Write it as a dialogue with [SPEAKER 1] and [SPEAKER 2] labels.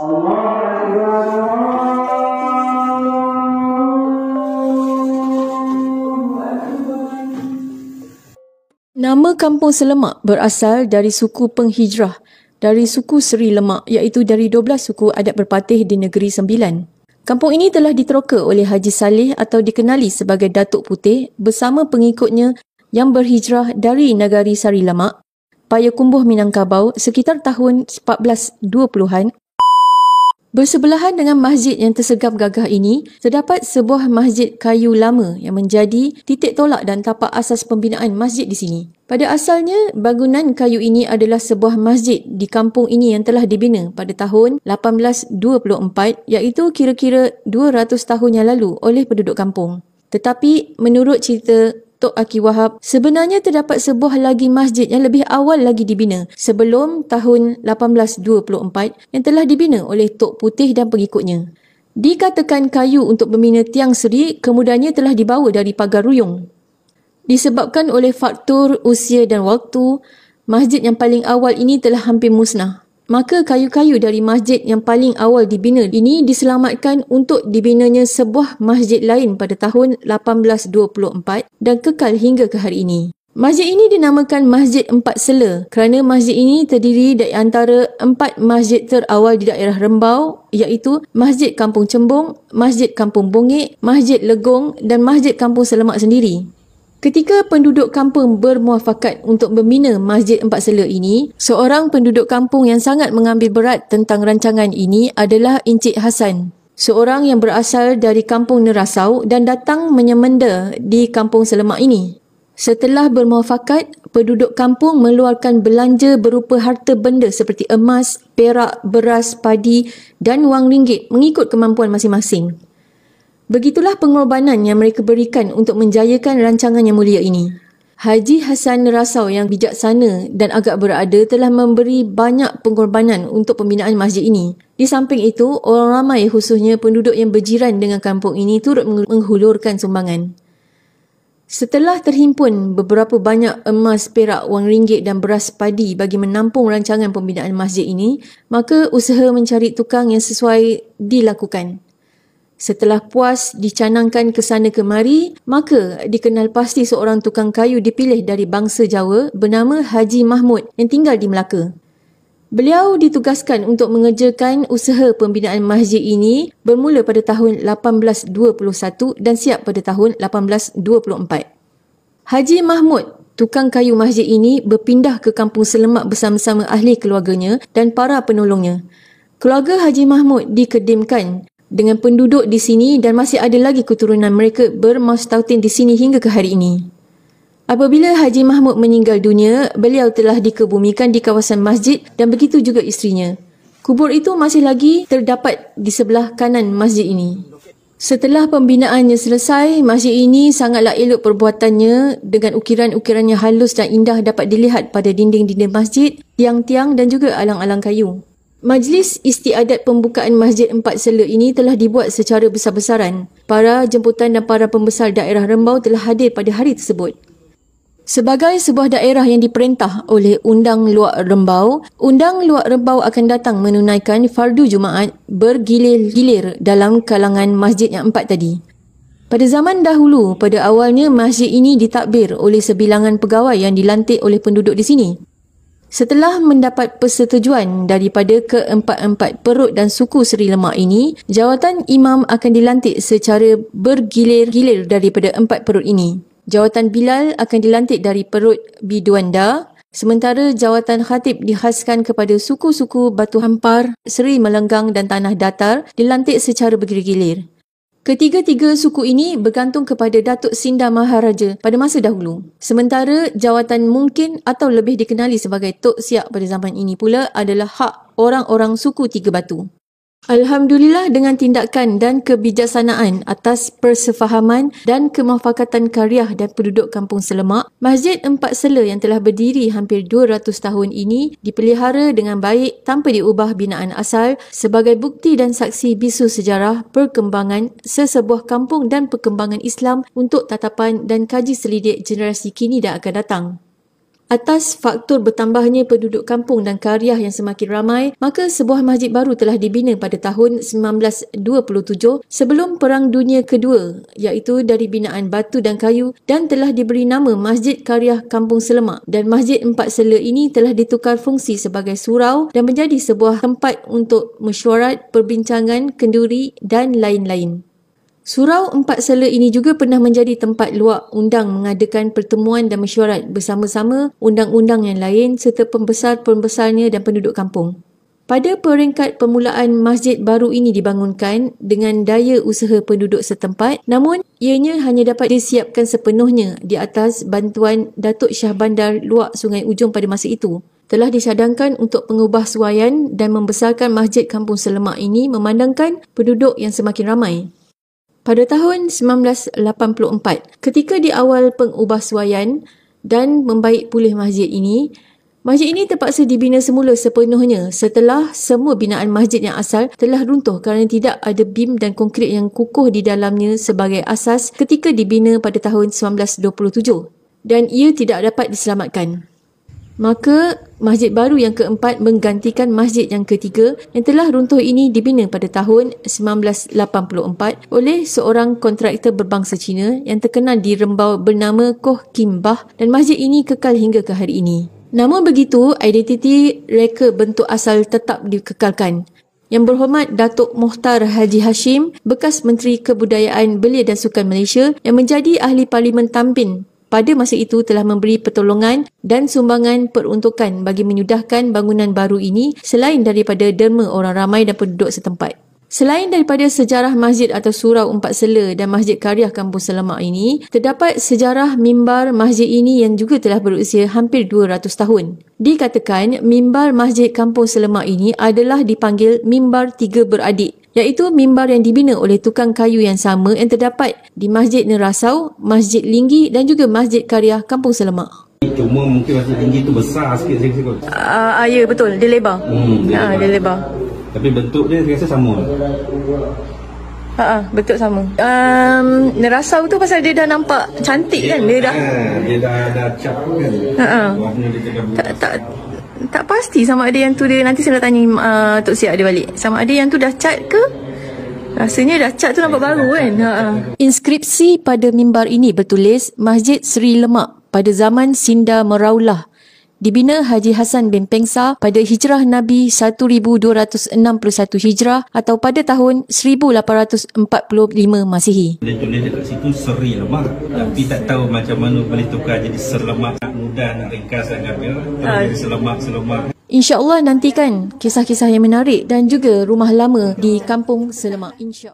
[SPEAKER 1] Nama Kampung Selemak berasal dari suku penghijrah dari suku Seri Lemak, iaitu dari 12 suku adat berpatih di Negeri Sembilan. Kampung ini telah diteroka oleh Haji Saleh atau dikenali sebagai Datuk Putih bersama pengikutnya yang berhijrah dari Negari Seri Lemak, Payakumbuh Minangkabau sekitar tahun 1420-an. Bersebelahan dengan masjid yang tersegam gagah ini, terdapat sebuah masjid kayu lama yang menjadi titik tolak dan tapak asas pembinaan masjid di sini. Pada asalnya, bangunan kayu ini adalah sebuah masjid di kampung ini yang telah dibina pada tahun 1824, iaitu kira-kira 200 tahun yang lalu oleh penduduk kampung. Tetapi menurut cerita Tok Aki Wahab, sebenarnya terdapat sebuah lagi masjid yang lebih awal lagi dibina sebelum tahun 1824 yang telah dibina oleh Tok Putih dan pengikutnya. Dikatakan kayu untuk membina tiang seri kemudiannya telah dibawa dari Pagar Ruyung. Disebabkan oleh faktor usia dan waktu, masjid yang paling awal ini telah hampir musnah. Maka kayu-kayu dari masjid yang paling awal dibina ini diselamatkan untuk dibinanya sebuah masjid lain pada tahun 1824 dan kekal hingga ke hari ini. Masjid ini dinamakan Masjid Empat Sela kerana masjid ini terdiri dari antara 4 masjid terawal di daerah Rembau, iaitu Masjid Kampung Cembung, Masjid Kampung Bongek, Masjid Legong dan Masjid Kampung Selemak sendiri. Ketika penduduk kampung bermuafakat untuk membina Masjid Empat Sela ini, seorang penduduk kampung yang sangat mengambil berat tentang rancangan ini adalah Encik Hasan, seorang yang berasal dari kampung Nerasau dan datang menyemenda di Kampung Selemak ini. Setelah bermuafakat, penduduk kampung mengeluarkan belanja berupa harta benda seperti emas, perak, beras, padi dan wang ringgit mengikut kemampuan masing-masing. Begitulah pengorbanan yang mereka berikan untuk menjayakan rancangan yang mulia ini. Haji Hasan Nerasau yang bijaksana dan agak berada telah memberi banyak pengorbanan untuk pembinaan masjid ini. Di samping itu, orang ramai khususnya penduduk yang berjiran dengan kampung ini turut menghulurkan sumbangan. Setelah terhimpun beberapa banyak emas, perak, wang ringgit dan beras padi bagi menampung rancangan pembinaan masjid ini, maka usaha mencari tukang yang sesuai dilakukan. Setelah puas dicanangkan ke sana kemari, maka dikenal pasti seorang tukang kayu dipilih dari bangsa Jawa bernama Haji Mahmud yang tinggal di Melaka. Beliau ditugaskan untuk mengerjakan usaha pembinaan masjid ini bermula pada tahun 1821 dan siap pada tahun 1824. Haji Mahmud, tukang kayu masjid ini berpindah ke Kampung Selemak bersama-sama ahli keluarganya dan para penolongnya. Keluarga Haji Mahmud dikedimkan dengan penduduk di sini dan masih ada lagi keturunan mereka bermustautin di sini hingga ke hari ini. Apabila Haji Mahmud meninggal dunia, beliau telah dikebumikan di kawasan masjid dan begitu juga isterinya. Kubur itu masih lagi terdapat di sebelah kanan masjid ini. Setelah pembinaannya selesai, masjid ini sangatlah elok perbuatannya dengan ukiran-ukirannya halus dan indah dapat dilihat pada dinding-dinding masjid, tiang-tiang dan juga alang-alang kayu. Majlis istiadat pembukaan Masjid Empat Sela ini telah dibuat secara besar-besaran. Para jemputan dan para pembesar daerah Rembau telah hadir pada hari tersebut. Sebagai sebuah daerah yang diperintah oleh Undang Luak Rembau, Undang Luak Rembau akan datang menunaikan fardu Jumaat bergilir-gilir dalam kalangan masjid yang 4 tadi. Pada zaman dahulu, pada awalnya masjid ini ditadbir oleh sebilangan pegawai yang dilantik oleh penduduk di sini. Setelah mendapat persetujuan daripada keempat-empat perut dan suku Seri Lemak ini, jawatan imam akan dilantik secara bergilir-gilir daripada 4 perut ini. Jawatan Bilal akan dilantik dari perut Biduanda, sementara jawatan khatib dikhaskan kepada suku-suku Batu Hampar, Seri Melenggang dan Tanah Datar dilantik secara bergilir-gilir. Ketiga-tiga suku ini bergantung kepada Datuk Sinda Maharaja pada masa dahulu. Sementara jawatan mungkin atau lebih dikenali sebagai Tok Siak pada zaman ini pula adalah hak orang-orang suku Tiga Batu. Alhamdulillah dengan tindakan dan kebijaksanaan atas persefahaman dan kemufakatan Karyah dan penduduk Kampung Selemak, Masjid Empat Sela yang telah berdiri hampir 200 tahun ini dipelihara dengan baik tanpa diubah binaan asal sebagai bukti dan saksi bisu sejarah perkembangan sesebuah kampung dan perkembangan Islam untuk tatapan dan kaji selidik generasi kini dan akan datang. Atas faktor bertambahnya penduduk kampung dan Karyah yang semakin ramai, maka sebuah masjid baru telah dibina pada tahun 1927 sebelum Perang Dunia Kedua, iaitu dari binaan batu dan kayu, dan telah diberi nama Masjid Karyah Kampung Selemak. Dan Masjid Empat Sela ini telah ditukar fungsi sebagai surau dan menjadi sebuah tempat untuk mesyuarat, perbincangan, kenduri dan lain-lain. Surau Empat Sela ini juga pernah menjadi tempat luak undang mengadakan pertemuan dan mesyuarat bersama-sama undang-undang yang lain serta pembesar-pembesarnya dan penduduk kampung. Pada peringkat permulaan, masjid baru ini dibangunkan dengan daya usaha penduduk setempat, namun ianya hanya dapat disiapkan sepenuhnya di atas bantuan Datuk Shah Bandar Luak Sungai Ujong pada masa itu. Telah disadangkan untuk pengubahsuaian dan membesarkan Masjid Kampung Selemak ini memandangkan penduduk yang semakin ramai. Pada tahun 1984, ketika di awal pengubahsuaian dan membaik pulih masjid ini terpaksa dibina semula sepenuhnya setelah semua binaan masjid yang asal telah runtuh kerana tidak ada bim dan konkrit yang kukuh di dalamnya sebagai asas ketika dibina pada tahun 1927 dan ia tidak dapat diselamatkan. Maka masjid baru yang keempat menggantikan masjid yang ketiga yang telah runtuh ini dibina pada tahun 1984 oleh seorang kontraktor berbangsa Cina yang terkenal di Rembau bernama Koh Kim Bah, dan masjid ini kekal hingga ke hari ini. Namun begitu, identiti reka bentuk asal tetap dikekalkan. Yang berhormat Datuk Mohtar Haji Hashim, bekas Menteri Kebudayaan Belia dan Sukan Malaysia yang menjadi Ahli Parlimen Tampin pada masa itu telah memberi pertolongan dan sumbangan peruntukan bagi menyudahkan bangunan baru ini selain daripada derma orang ramai dan penduduk setempat. Selain daripada sejarah masjid atau surau Empat Sela dan Masjid Karyah Kampung Selemak ini, terdapat sejarah mimbar masjid ini yang juga telah berusia hampir 200 tahun. Dikatakan mimbar Masjid Kampung Selemak ini adalah dipanggil mimbar tiga beradik, iaitu mimbar yang dibina oleh tukang kayu yang sama yang terdapat di Masjid Nerasau, Masjid Linggi dan juga Masjid Karyah Kampung Selemak.
[SPEAKER 2] Cuma mungkin Masjid Linggi tu besar sikit kot.
[SPEAKER 1] Ya betul, dia lebar. Dia lebar.
[SPEAKER 2] Tapi bentuk dia rasa sama.
[SPEAKER 1] Bentuk sama. Nerasau tu pasal dia dah nampak cantik kan? Dia
[SPEAKER 2] dah cap kan. Warna dia
[SPEAKER 1] tak pasti sama ada yang tu dia, nanti saya nak tanya Tok Siap dia balik. Sama ada yang tu dah cat ke? Rasanya dah cat tu nampak baru kan? Inskripsi pada mimbar ini bertulis Masjid Seri Lemak pada zaman Sinda Meraulah. Dibina Haji Hassan bin Pengsa pada Hijrah Nabi 1261 Hijrah atau pada tahun 1845 Masihi.
[SPEAKER 2] Dia tulis dekat situ Seri Lemak, tapi tak tahu macam mana boleh tukar jadi Serlemak. Nak mudah nak ringkas sangat ya. Jadi Selemak.
[SPEAKER 1] InsyaAllah nantikan kisah-kisah yang menarik dan juga rumah lama di Kampung Selemak. InsyaAllah.